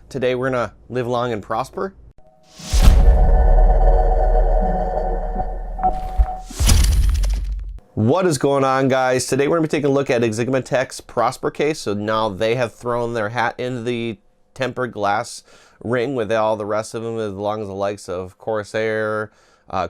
Today we're gonna live long and prosper. What is going on, guys? Today we're gonna be taking a look at Xigmatek's Prosper case. So now they have thrown their hat into the tempered glass ring with all the rest of them, as long as the likes of Corsair,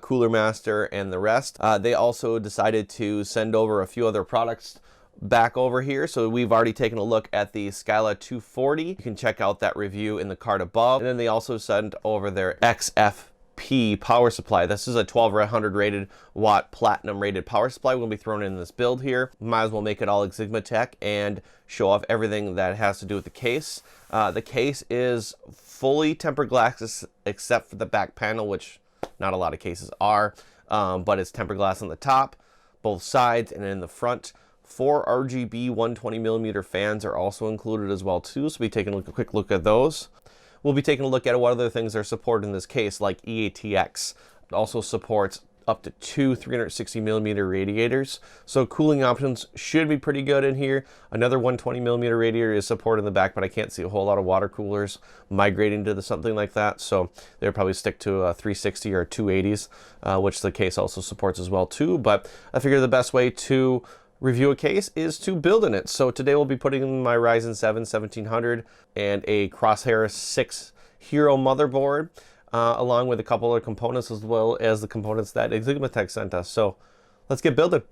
Cooler Master, and the rest. They also decided to send over a few other products back over here. So we've already taken a look at the Skyla 240. You can check out that review in the card above. And then they also sent over their XFP power supply. This is a 1200 rated watt platinum rated power supply. We'll be thrown in this build here. Might as well make it all Xigmatek and show off everything that has to do with the case. The case is fully tempered glass except for the back panel, which not a lot of cases are, but it's tempered glass on the top, both sides, and in the front. 4 RGB 120mm fans are also included as well too, so we'll be taking a quick look at those. We'll be taking a look at what other things are supported in this case, like EATX. It also supports up to 2 360mm radiators, so cooling options should be pretty good in here. Another 120mm radiator is supported in the back, but I can't see a whole lot of water coolers migrating to something like that, so they'll probably stick to a 360 or 280s, which the case also supports as well too. But I figure the best way to review a case is to build in it. So today we'll be putting in my Ryzen 7 1700 and a Crosshair 6 Hero motherboard, along with a couple other components, as well as the components that Xigmatek sent us. So let's get building.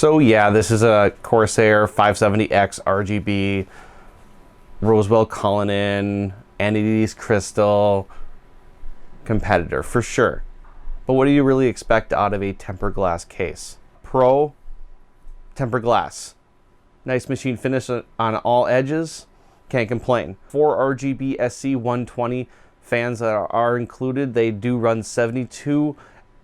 So yeah, this is a Corsair 570X RGB, Rosewell Cullinan, Andes Crystal competitor for sure. But what do you really expect out of a tempered glass case? Pro tempered glass. Nice machine finish on all edges. Can't complain. 4 RGB SC 120 fans that are included. They do run 72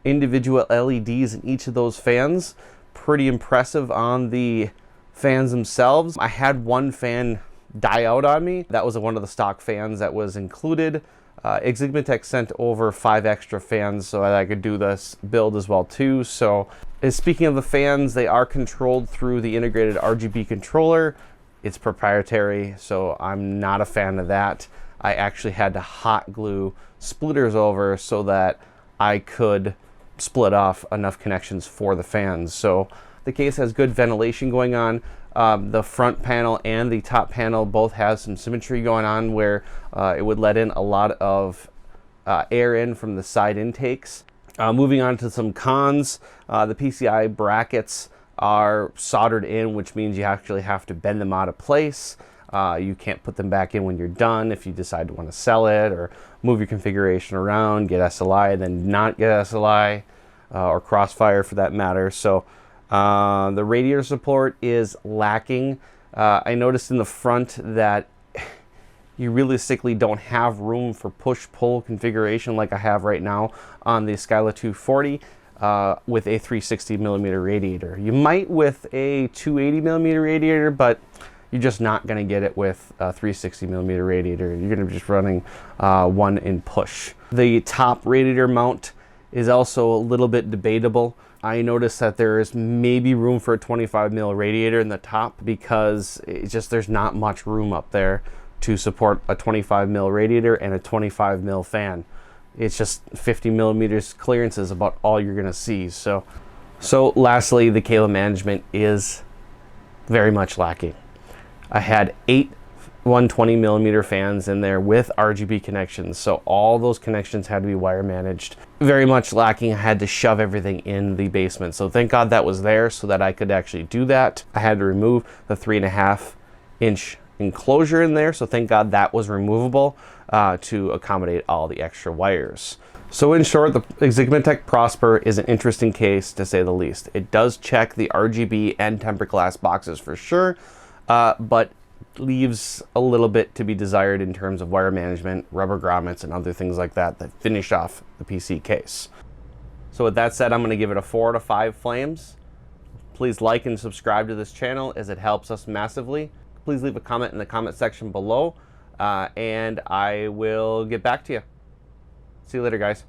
individual LEDs in each of those fans. Pretty impressive on the fans themselves. I had one fan die out on me. That was one of the stock fans that was included. Xigmatek sent over 5 extra fans so that I could do this build as well too. So speaking of the fans, they are controlled through the integrated RGB controller. It's proprietary, so I'm not a fan of that. I actually had to hot glue splitters over so that I could split off enough connections for the fans. So the case has good ventilation going on. The front panel and the top panel both have some symmetry going on where it would let in a lot of air in from the side intakes. Moving on to some cons, the PCI brackets are soldered in, which means you actually have to bend them out of place. You can't put them back in when you're done if you decide to want to sell it or move your configuration around, get SLI, then not get SLI, or Crossfire for that matter. So the radiator support is lacking. I noticed in the front that you realistically don't have room for push-pull configuration like I have right now on the Skyla 240 with a 360mm radiator. You might with a 280mm radiator, but you're just not going to get it with a 360mm radiator. You're going to be just running one in push. The top radiator mount is also a little bit debatable. I noticed that there is maybe room for a 25mm radiator in the top because it's just there's not much room up there to support a 25mm radiator and a 25mm fan. It's just 50mm clearance is about all you're going to see. So lastly, the cable management is very much lacking. I had 8 120mm fans in there with RGB connections, so all those connections had to be wire managed. Very much lacking. I had to shove everything in the basement, so thank God that was there so that I could actually do that. I had to remove the 3.5-inch enclosure in there, so thank God that was removable to accommodate all the extra wires. So in short, the Xigmatek Prosper is an interesting case to say the least. It does check the RGB and tempered glass boxes for sure, but leaves a little bit to be desired in terms of wire management, rubber grommets, and other things like that that finish off the PC case. So with that said, I'm going to give it a 4 out of 5 flames. Please like and subscribe to this channel as it helps us massively. Please leave a comment in the comment section below, and I will get back to you. See you later, guys.